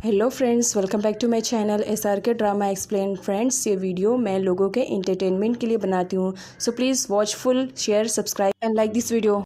Hello friends, welcome back to my channel SRK drama explain. Friends, ये video मैं लोगों के एंटरटेनमेंट के लिए बनाती हूँ, so please watch full, share, subscribe and like this video.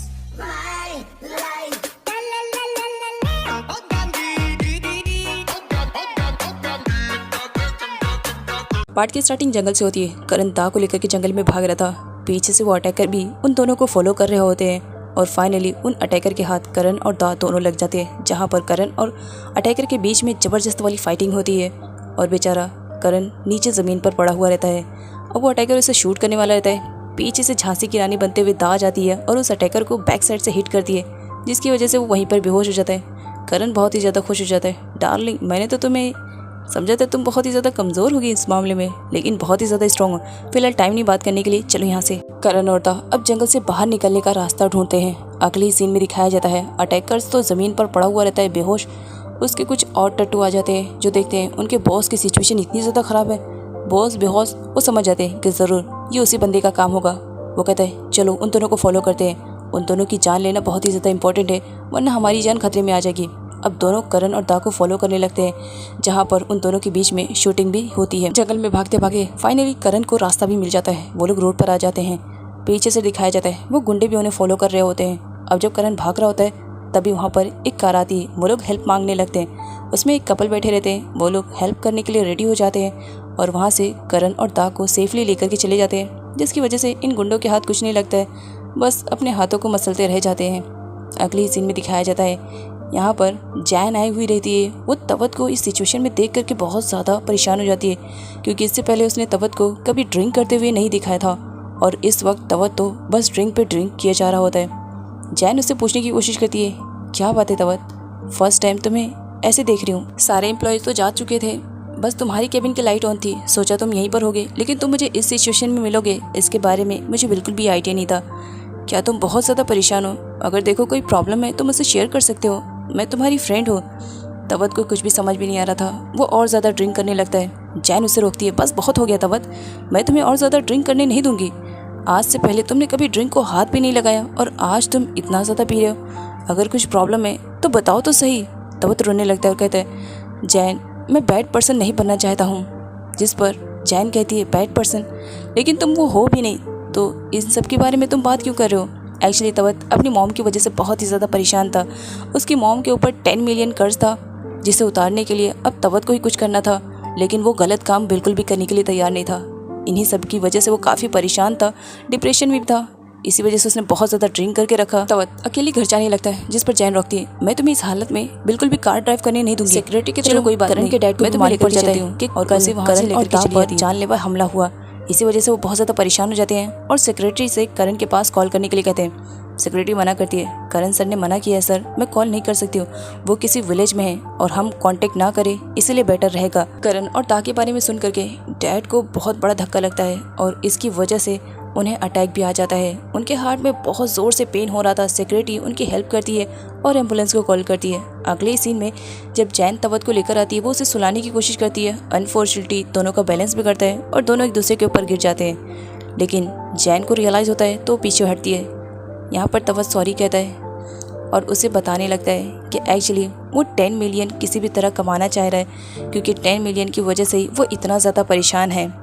Part की स्टार्टिंग जंगल से होती है। करण दा को लेकर के जंगल में भाग रहा था। पीछे से वो अटैकर भी उन दोनों को फॉलो कर रहे होते हैं और फाइनली उन अटैकर के हाथ करण और दा दोनों लग जाते हैं, जहां पर करण और अटैकर के बीच में ज़बरदस्त वाली फाइटिंग होती है और बेचारा करण नीचे ज़मीन पर पड़ा हुआ रहता है। अब वो अटैकर उसे शूट करने वाला रहता है। पीछे से झांसी की रानी बनते हुए दा आ जाती है और उस अटैकर को बैक साइड से हिट करती है, जिसकी वजह से वो वहीं पर बेहोश हो जाता है। करण बहुत ही ज़्यादा खुश हो जाता है। डार्लिंग, मैंने तो तुम्हें समझा था तुम बहुत ही ज़्यादा कमज़ोर होगी इस मामले में, लेकिन बहुत ही ज़्यादा स्ट्रॉन्ग हो। फिलहाल टाइम नहीं बात करने के लिए, चलो यहाँ से। करण और दा अब जंगल से बाहर निकलने का रास्ता ढूंढते हैं। अगले ही सीन में दिखाया जाता है अटैकर्स तो ज़मीन पर पड़ा हुआ रहता है बेहोश। उसके कुछ और टट्टू आ जाते हैं जो देखते हैं उनके बॉस की सिचुएशन इतनी ज़्यादा ख़राब है। बॉस बेहोश, वो समझ जाते हैं कि ज़रूर ये उसी बंदे का काम होगा। वो कहता है चलो उन दोनों को फॉलो करते हैं, उन दोनों की जान लेना बहुत ही ज़्यादा इंपॉर्टेंट है, वरना हमारी जान खतरे में आ जाएगी। अब दोनों करण और दा को फॉलो करने लगते हैं, जहां पर उन दोनों के बीच में शूटिंग भी होती है। जंगल में भागते भागे फाइनली करण को रास्ता भी मिल जाता है। वो लोग रोड पर आ जाते हैं। पीछे से दिखाया जाता है वो गुंडे भी उन्हें फॉलो कर रहे होते हैं। अब जब करण भाग रहा होता है तभी वहाँ पर एक कार आती है। वो लोग हेल्प मांगने लगते हैं। उसमें एक कपल बैठे रहते हैं। वो लोग हेल्प करने के लिए रेडी हो जाते हैं और वहाँ से करण और दा को सेफली लेकर के चले जाते हैं, जिसकी वजह से इन गुंडों के हाथ कुछ नहीं लगता है, बस अपने हाथों को मसलते रह जाते हैं। अगले सीन में दिखाया जाता है यहाँ पर जैन आई हुई रहती है। वो तवत को इस सिचुएशन में देख करके बहुत ज़्यादा परेशान हो जाती है, क्योंकि इससे पहले उसने तवत को कभी ड्रिंक करते हुए नहीं दिखाया था और इस वक्त तवत तो बस ड्रिंक पे ड्रिंक किया जा रहा होता है। जैन उससे पूछने की कोशिश करती है, क्या बात है तवत, फर्स्ट टाइम तुम्हें ऐसे देख रही हूँ। सारे एम्प्लॉयज़ तो जा चुके थे, बस तुम्हारी केबिन की लाइट ऑन थी, सोचा तुम यहीं पर होगे, लेकिन तुम मुझे इस सिचुएशन में मिलोगे इसके बारे में मुझे बिल्कुल भी आइडिया नहीं था। क्या तुम बहुत ज़्यादा परेशान हो? अगर देखो कोई प्रॉब्लम है तो मुझसे शेयर कर सकते हो, मैं तुम्हारी फ्रेंड हूँ। तवत को कुछ भी समझ भी नहीं आ रहा था। वो और ज़्यादा ड्रिंक करने लगता है। जैन उसे रोकती है, बस बहुत हो गया तवत, मैं तुम्हें और ज़्यादा ड्रिंक करने नहीं दूंगी। आज से पहले तुमने कभी ड्रिंक को हाथ भी नहीं लगाया और आज तुम इतना ज़्यादा पी रहे हो। अगर कुछ प्रॉब्लम है तो बताओ तो सही। तवत रोने लगता है और कहता है, जैन, मैं बैड पर्सन नहीं बनना चाहता हूँ। जिस पर जैन कहती है, बैड पर्सन? लेकिन तुम वो हो भी नहीं, तो इन सब के बारे में तुम बात क्यों कर रहे हो? एक्चुअली तवत अपनी मॉम की वजह से बहुत ही ज़्यादा परेशान था। उसकी मॉम के ऊपर 10 मिलियन कर्ज था, जिसे उतारने के लिए अब तवत को ही कुछ करना था, लेकिन वो गलत काम बिल्कुल भी करने के लिए तैयार नहीं था। इन्हीं सब की वजह से वो काफ़ी परेशान था, डिप्रेशन में भी था। इसी वजह से उसने बहुत ज़्यादा ड्रिंक करके रखा। तवत अकेली घर जाने लगता है, जिस पर जैन रोकती है, मैं तुम्हें इस हालत में बिल्कुल भी कार ड्राइव करने नहीं दूंगी। सिक्योरिटी के चलो कोई बात नहीं, के डैड को मैं तुम्हें लेकर जाती हूँ कि और करण और दा पर जानलेवा हमला हुआ। इसी वजह से वो बहुत ज़्यादा परेशान हो जाते हैं और सेक्रेटरी से करण के पास कॉल करने के लिए कहते हैं। सेक्रेटरी मना करती है, करण सर ने मना किया है सर, मैं कॉल नहीं कर सकती हूँ, वो किसी विलेज में है और हम कांटेक्ट ना करें इसलिए बेटर रहेगा। करण और दा के बारे में सुन करके डैड को बहुत बड़ा धक्का लगता है और इसकी वजह से उन्हें अटैक भी आ जाता है। उनके हार्ट में बहुत ज़ोर से पेन हो रहा था। सेक्रेटरी उनकी हेल्प करती है और एम्बुलेंस को कॉल करती है। अगले सीन में जब जैन तवत को लेकर आती है, वो उसे सुलाने की कोशिश करती है। अनफॉर्चुनेटली दोनों का बैलेंस बिगड़ता है और दोनों एक दूसरे के ऊपर गिर जाते हैं, लेकिन जैन को रियलाइज़ होता है तो पीछे हटती है। यहाँ पर तवत सॉरी कहता है और उसे बताने लगता है कि एक्चुअली वो 10 मिलियन किसी भी तरह कमाना चाह रहा है, क्योंकि 10 मिलियन की वजह से ही वो इतना ज़्यादा परेशान है।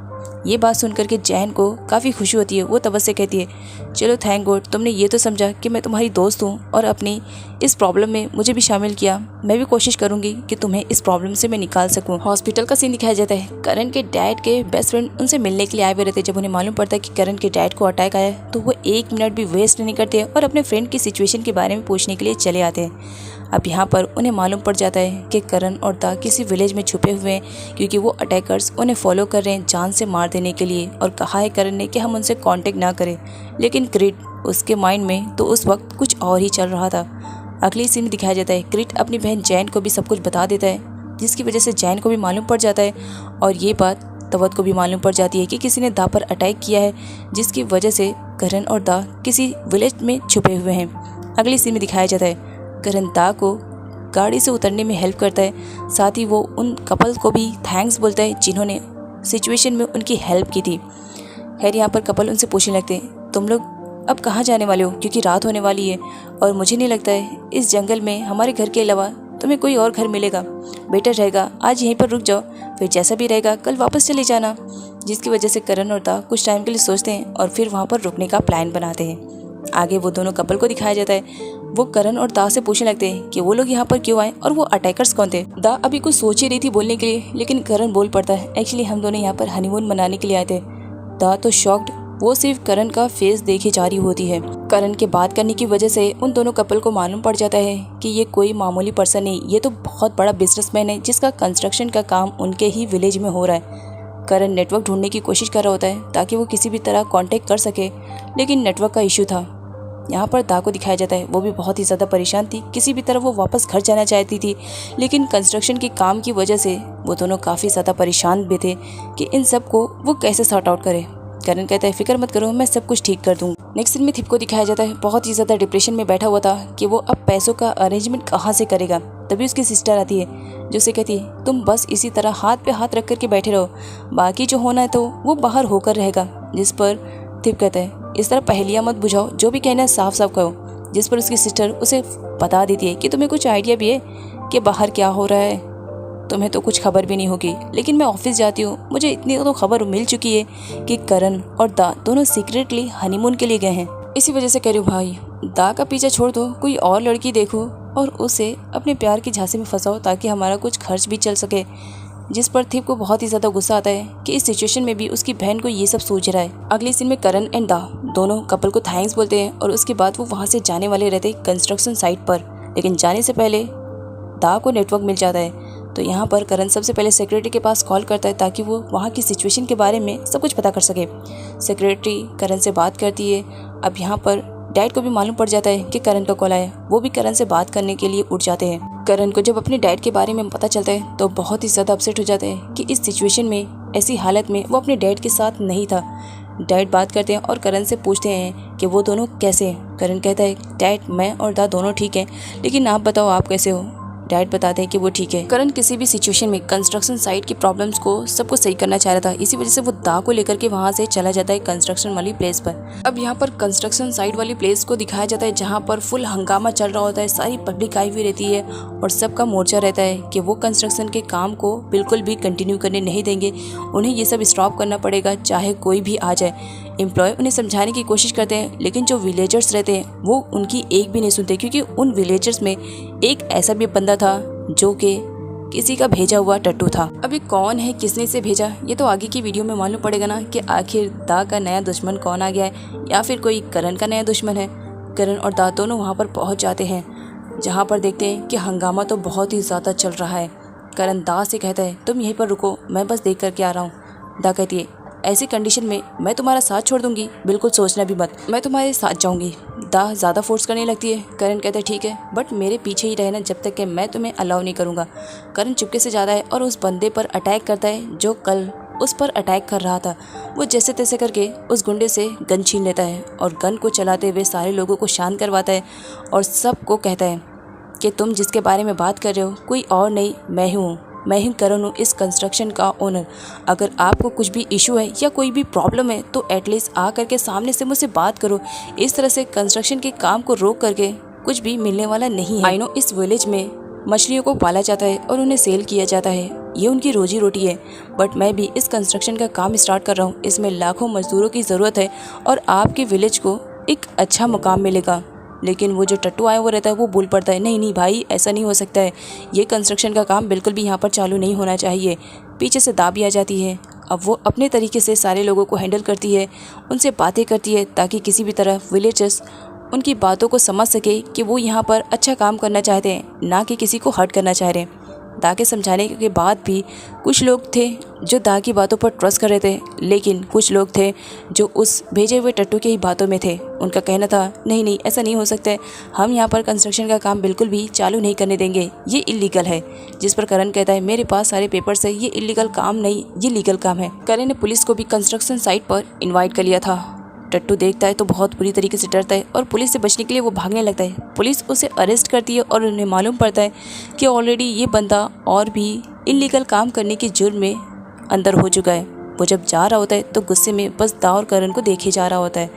ये बात सुनकर के जैन को काफ़ी खुशी होती है। वो तवत से कहती है, चलो थैंक गॉड तुमने ये तो समझा कि मैं तुम्हारी दोस्त हूँ और अपनी इस प्रॉब्लम में मुझे भी शामिल किया। मैं भी कोशिश करूँगी कि तुम्हें इस प्रॉब्लम से मैं निकाल सकूँ। हॉस्पिटल का सीन दिखाया जाता है। करण के डैड के बेस्ट फ्रेंड उनसे मिलने के लिए आए हुए रहते हैं। जब उन्हें मालूम पड़ता है कि करण के डैड को अटैक आया तो वो 1 मिनट भी वेस्ट नहीं करते और अपने फ्रेंड की सिचुएशन के बारे में पूछने के लिए चले आते हैं। अब यहाँ पर उन्हें मालूम पड़ जाता है कि करण और दा किसी विलेज में छुपे हुए हैं, क्योंकि वो अटैकर्स उन्हें फॉलो कर रहे हैं जान से मार देने के लिए। और कहा है करण ने कि हम उनसे कांटेक्ट ना करें, लेकिन क्रिट उसके माइंड में तो उस वक्त कुछ और ही चल रहा था। अगली सीन में दिखाया जाता है क्रिट अपनी बहन जैन को भी सब कुछ बता देता है, जिसकी वजह से जैन को भी मालूम पड़ जाता है और ये बात तवत को भी मालूम पड़ जाती है कि किसी ने दा पर अटैक किया है, जिसकी वजह से करण और दा किसी विलेज में छुपे हुए हैं। अगली सीन में दिखाया जाता है करण दा को गाड़ी से उतरने में हेल्प करता है, साथ ही वो उन कपल को भी थैंक्स बोलता है जिन्होंने सिचुएशन में उनकी हेल्प की थी। खैर यहाँ पर कपल उनसे पूछने लगते हैं, तुम लोग अब कहाँ जाने वाले हो, क्योंकि रात होने वाली है और मुझे नहीं लगता है इस जंगल में हमारे घर के अलावा तुम्हें कोई और घर मिलेगा, बेटर रहेगा आज यहीं पर रुक जाओ, फिर जैसा भी रहेगा कल वापस चले जाना। जिसकी वजह से करण और दा कुछ टाइम के लिए सोचते हैं और फिर वहाँ पर रुकने का प्लान बनाते हैं। आगे वो दोनों कपल को दिखाया जाता है। वो करण और दा से पूछने लगते हैं कि वो लोग यहाँ पर क्यों आए और वो अटैकर्स कौन थे। दा अभी कुछ सोच ही रही थी बोलने के लिए, लेकिन करण बोल पड़ता है, एक्चुअली हम दोनों यहाँ पर हनीमून मनाने के लिए आए थे। दा तो शॉक्ड, वो सिर्फ करण का फेस देखे जा रही होती है। करण के बात करने की वजह से उन दोनों कपल को मालूम पड़ जाता है कि ये कोई मामूली पर्सन नहीं, ये तो बहुत बड़ा बिजनेसमैन है जिसका कंस्ट्रक्शन का काम उनके ही विलेज में हो रहा है। करण नेटवर्क ढूंढने की कोशिश कर रहा होता है ताकि वो किसी भी तरह कांटेक्ट कर सके, लेकिन नेटवर्क का इशू था। यहाँ पर दा को दिखाया जाता है, वो भी बहुत ही ज़्यादा परेशान थी, किसी भी तरह वो वापस घर जाना चाहती थी, लेकिन कंस्ट्रक्शन के काम की वजह से वो दोनों काफ़ी ज़्यादा परेशान भी थे कि इन सब को वो कैसे सॉर्ट आउट करे। करण कहता है, फिक्र मत करो, मैं सब कुछ ठीक कर दूँ। नेक्स्ट सीन में थिप को दिखाया जाता है, बहुत ही ज़्यादा डिप्रेशन में बैठा हुआ था कि वो अब पैसों का अरेंजमेंट कहाँ से करेगा। तभी उसकी सिस्टर आती है जो उसे कहती है, तुम बस इसी तरह हाथ पे हाथ रख करके बैठे रहो, बाकी जो होना है तो वो बाहर होकर रहेगा। जिस पर थिप कहता है, इस तरह पहेलियाँ मत बुझाओ, जो भी कहना है साफ साफ कहो। जिस पर उसकी सिस्टर उसे बता देती है कि तुम्हें कुछ आइडिया भी है कि बाहर क्या हो रहा है, तुम्हें तो कुछ खबर भी नहीं होगी, लेकिन मैं ऑफिस जाती हूँ, मुझे इतनी तो खबर मिल चुकी है कि करण और दा दोनों सीक्रेटली हनीमून के लिए गए हैं। इसी वजह से कह रही हूँ भाई, दा का पीछा छोड़ दो, कोई और लड़की देखो और उसे अपने प्यार की झांसे में फंसाओ ताकि हमारा कुछ खर्च भी चल सके। जिस पर थिप को बहुत ही ज़्यादा गुस्सा आता है कि इस सिचुएशन में भी उसकी बहन को ये सब सूझ रहा है। अगले सीन में करण एंड दा दोनों कपल को थैंक्स बोलते हैं और उसके बाद वो वहाँ से जाने वाले रहते कंस्ट्रक्शन साइट पर, लेकिन जाने से पहले दा को नेटवर्क मिल जाता है। तो यहाँ पर करण सबसे पहले सेक्रेटरी के पास कॉल करता है ताकि वो वहाँ की सिचुएशन के बारे में सब कुछ पता कर सके। सेक्रेटरी करण से बात करती है। अब यहाँ पर डैड को भी मालूम पड़ जाता है कि करण का कॉल आया, वो भी करण से बात करने के लिए उठ जाते हैं। करण को जब अपने डैड के बारे में पता चलता है तो बहुत ही ज़्यादा अपसेट हो जाते हैं कि इस सिचुएशन में, ऐसी हालत में वो अपने डैड के साथ नहीं था। डैड बात करते हैं और करण से पूछते हैं कि वो दोनों कैसे हैं। करण कहता है, डैड मैं और दा दोनों ठीक हैं, लेकिन आप बताओ आप कैसे हो। डैड बताते हैं कि वो ठीक है। करण किसी भी सिचुएशन में कंस्ट्रक्शन साइट की प्रॉब्लम्स को सबको सही करना चाह रहा था, इसी वजह से वो दा को लेकर के वहाँ से चला जाता है कंस्ट्रक्शन वाली प्लेस पर। अब यहाँ पर कंस्ट्रक्शन साइट वाली प्लेस को दिखाया जाता है जहाँ पर फुल हंगामा चल रहा होता है, सारी पब्लिक आई हुई रहती है और सबका मोर्चा रहता है कि वो कंस्ट्रक्शन के काम को बिल्कुल भी कंटिन्यू करने नहीं देंगे, उन्हें ये सब स्टॉप करना पड़ेगा चाहे कोई भी आ जाए। एम्प्लॉय उन्हें समझाने की कोशिश करते हैं, लेकिन जो विलेजर्स रहते हैं वो उनकी एक भी नहीं सुनते, क्योंकि उन विलेजर्स में एक ऐसा भी बंदा था जो कि किसी का भेजा हुआ टट्टू था। अभी कौन है, किसने से भेजा, ये तो आगे की वीडियो में मालूम पड़ेगा ना कि आखिर दा का नया दुश्मन कौन आ गया है या फिर कोई करण का नया दुश्मन है। करण और दा दोनों वहाँ पर पहुँच जाते हैं जहाँ पर देखते हैं कि हंगामा तो बहुत ही ज़्यादा चल रहा है। करण दा से कहता है, तुम यहीं पर रुको, मैं बस देख करके आ रहा हूँ। दा कहती है, ऐसी कंडीशन में मैं तुम्हारा साथ छोड़ दूंगी, बिल्कुल सोचना भी मत, मैं तुम्हारे साथ जाऊंगी। दा ज़्यादा फोर्स करने लगती है। करण कहता है, ठीक है, बट मेरे पीछे ही रहना जब तक कि मैं तुम्हें अलाउ नहीं करूँगा। करण चुपके से जाता है और उस बंदे पर अटैक करता है जो कल उस पर अटैक कर रहा था। वो जैसे तैसे करके उस गुंडे से गन छीन लेता है और गन को चलाते हुए सारे लोगों को शांत करवाता है और सबको कहता है कि तुम जिसके बारे में बात कर रहे हो कोई और नहीं, मैं ही करण हूँ, इस कंस्ट्रक्शन का ओनर। अगर आपको कुछ भी इशू है या कोई भी प्रॉब्लम है तो एटलीस्ट आ करके सामने से मुझसे बात करो। इस तरह से कंस्ट्रक्शन के काम को रोक करके कुछ भी मिलने वाला नहीं है। आई नो इस विलेज में मछलियों को पाला जाता है और उन्हें सेल किया जाता है, ये उनकी रोजी रोटी है, बट मैं भी इस कंस्ट्रक्शन का काम स्टार्ट कर रहा हूँ। इसमें लाखों मजदूरों की ज़रूरत है और आपके विलेज को एक अच्छा मुकाम मिलेगा। लेकिन वो जो टट्टू आया वो रहता है, वो बोल पड़ता है, नहीं नहीं भाई, ऐसा नहीं हो सकता है, ये कंस्ट्रक्शन का काम बिल्कुल भी यहाँ पर चालू नहीं होना चाहिए। पीछे से दा भी आ जाती है। अब वो अपने तरीके से सारे लोगों को हैंडल करती है, उनसे बातें करती है ताकि किसी भी तरह विलेजर्स उनकी बातों को समझ सके कि वो यहाँ पर अच्छा काम करना चाहते हैं, ना कि किसी को हर्ट करना चाह रहे हैं। दा के समझाने के बाद भी कुछ लोग थे जो दा की बातों पर ट्रस्ट कर रहे थे, लेकिन कुछ लोग थे जो उस भेजे हुए टट्टू की ही बातों में थे। उनका कहना था, नहीं नहीं ऐसा नहीं हो सकता है, हम यहाँ पर कंस्ट्रक्शन का काम बिल्कुल भी चालू नहीं करने देंगे, ये इलीगल है। जिस पर करण कहता है, मेरे पास सारे पेपर्स है, ये इलीगल काम नहीं, ये लीगल काम है। करण ने पुलिस को भी कंस्ट्रक्शन साइट पर इन्वाइट कर लिया था। टट्टू देखता है तो बहुत बुरी तरीके से डरता है और पुलिस से बचने के लिए वो भागने लगता है। पुलिस उसे अरेस्ट करती है और उन्हें मालूम पड़ता है कि ऑलरेडी ये बंदा और भी इलीगल काम करने के जुर्म में अंदर हो चुका है। वो जब जा रहा होता है तो गुस्से में बस दा और करण को देखे जा रहा होता है।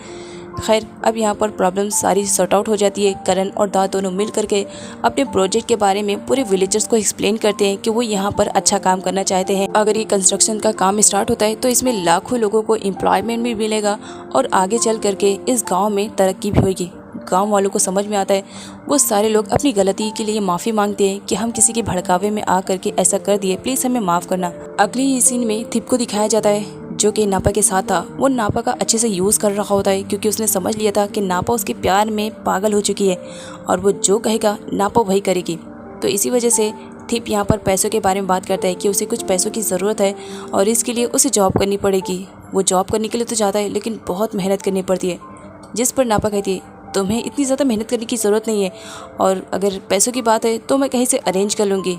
खैर अब यहाँ पर प्रॉब्लम सारी सॉर्ट आउट हो जाती है। करण और दा दोनों मिल करके अपने प्रोजेक्ट के बारे में पूरे विलेजर्स को एक्सप्लेन करते हैं कि वो यहाँ पर अच्छा काम करना चाहते हैं। अगर ये कंस्ट्रक्शन का काम स्टार्ट होता है तो इसमें लाखों लोगों को एम्प्लॉयमेंट भी मिलेगा और आगे चल करके इस गाँव में तरक्की भी होगी। गांव वालों को समझ में आता है। वो सारे लोग अपनी गलती के लिए माफ़ी मांगते हैं कि हम किसी के भड़कावे में आ करके ऐसा कर दिए, प्लीज़ हमें माफ़ करना। अगले ही सीन में थिप को दिखाया जाता है जो कि नापा के साथ था। वो नापा का अच्छे से यूज़ कर रहा होता है क्योंकि उसने समझ लिया था कि नापा उसके प्यार में पागल हो चुकी है और वो जो कहेगा नापा वही करेगी। तो इसी वजह से थिप यहाँ पर पैसों के बारे में बात करता है कि उसे कुछ पैसों की ज़रूरत है और इसके लिए उसे जॉब करनी पड़ेगी। वो जॉब करने के लिए तो जाता है लेकिन बहुत मेहनत करनी पड़ती है, जिस पर नापा कहती है तुम्हें इतनी ज़्यादा मेहनत करने की ज़रूरत नहीं है और अगर पैसों की बात है तो मैं कहीं से अरेंज कर लूँगी,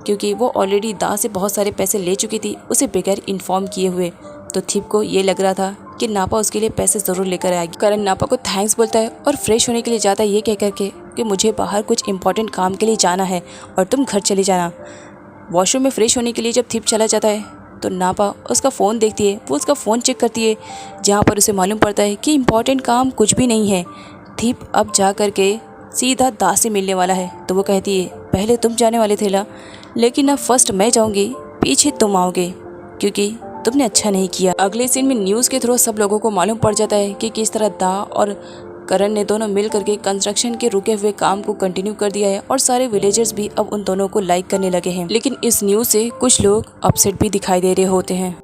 क्योंकि वो ऑलरेडी दा से बहुत सारे पैसे ले चुकी थी उसे बगैर इन्फॉर्म किए हुए। तो थिप को ये लग रहा था कि नापा उसके लिए पैसे ज़रूर लेकर आएगी। करण नापा को थैंक्स बोलता है और फ्रेश होने के लिए जाता है ये कह करके कि मुझे बाहर कुछ इंपॉर्टेंट काम के लिए जाना है और तुम घर चले जाना। वॉशरूम में फ्रेश होने के लिए जब थिप चला जाता है तो नापा उसका फ़ोन देखती है। वो उसका फ़ोन चेक करती है जहाँ पर उसे मालूम पड़ता है कि इम्पॉर्टेंट काम कुछ भी नहीं है। थिप अब जा कर के सीधा दा से मिलने वाला है। तो वो कहती है पहले तुम जाने वाले थे ला, लेकिन अब फर्स्ट मैं जाऊंगी, पीछे तुम आओगे क्योंकि तुमने अच्छा नहीं किया। अगले सीन में न्यूज़ के थ्रू सब लोगों को मालूम पड़ जाता है कि किस तरह दा और करण ने दोनों मिल करके कंस्ट्रक्शन के रुके हुए काम को कंटिन्यू कर दिया है और सारे विलेजर्स भी अब उन दोनों को लाइक करने लगे हैं। लेकिन इस न्यूज़ से कुछ लोग अपसेट भी दिखाई दे रहे होते हैं।